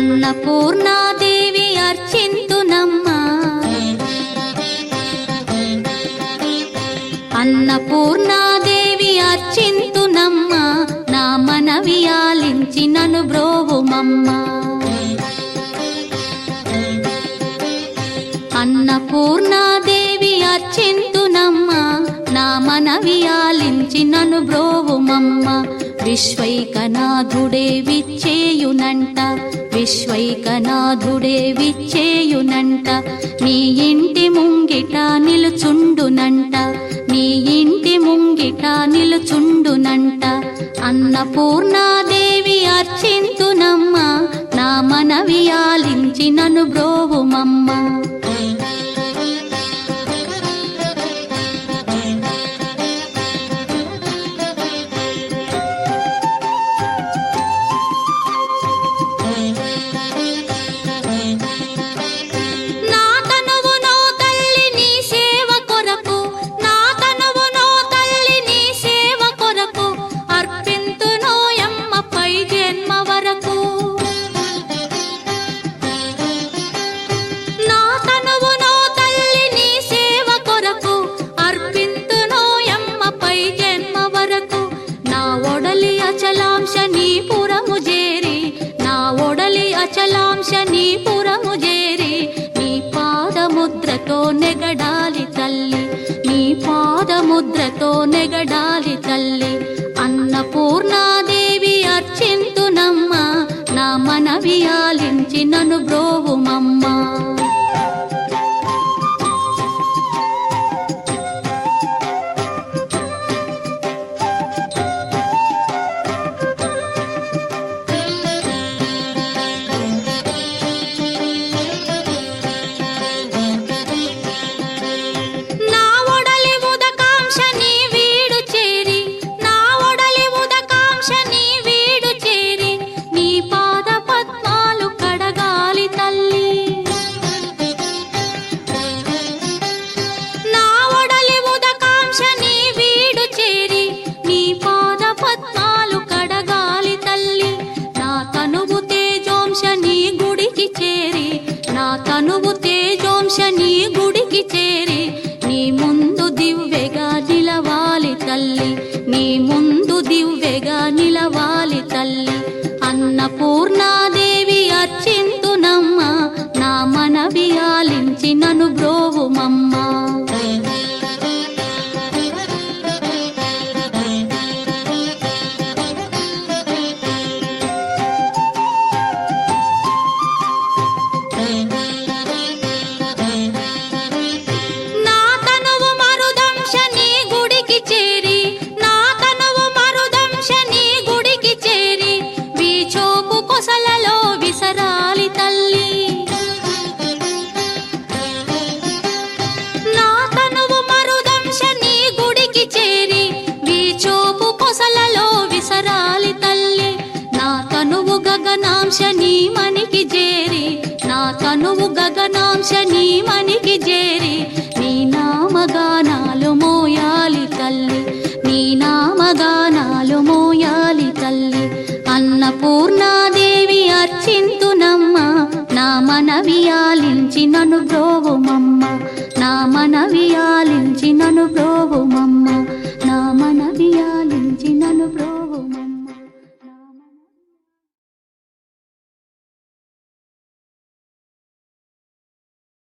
అన్నపూర్ణాదేవి అర్చింతునమ్మా అన్నపూర్ణాదేవి అర్చింతునమ్మా నా మనవి ఆలించి నన్ను బ్రోవుమమ్మా అన్నపూర్ణాదేవి అర్చింతునమ్మా నా మనవి ఆలించి నన్ను బ్రోవుమమ్మా విశ్వైకనాథుడే విచ్చేయునంట విశ్వైకనాథుడే విచ్చేయునంట నీ ఇంటి ముంగిట నిలుచుండునంట నీ ఇంటి ముంగిట నిలుచుండునంట అన్నపూర్ణాదేవి అర్చింతునమ్మా నా మనవి ఆలించి నన్ను బ్రోవుమమ్మా అచలాంశనీపురము చేరి నీ పాదముద్రతో నెగడాలి తల్లి నీ పాదముద్రతో నెగడాలి తల్లి అన్నపూర్ణాదేవి అర్చింతునమ్మా నా మనవి ఆలించి నన్ను బ్రోవుమమ్మా తనువు తేజోంశని గుడికి చేరి నీ ముందు దివ్వెగా నిలవాలి తల్లి నీ ముందు దివ్వెగా నిలవాలి తల్లి అన్నపూర్ణాదేవి అర్చింతునమ్మా నా మనవి ఆలించి నన్ను బ్రోవుమమ్మా గగనాంశని మనికి చేరి నా తనువు గగనాంశని మనికి చేరి నీ నామగానాలు మోయాలి తల్లి నీ నామగానాలు మోయాలి తల్లి అన్నపూర్ణాదేవి అర్చింతునమ్మా నా మనవి ఆలించి నన్ను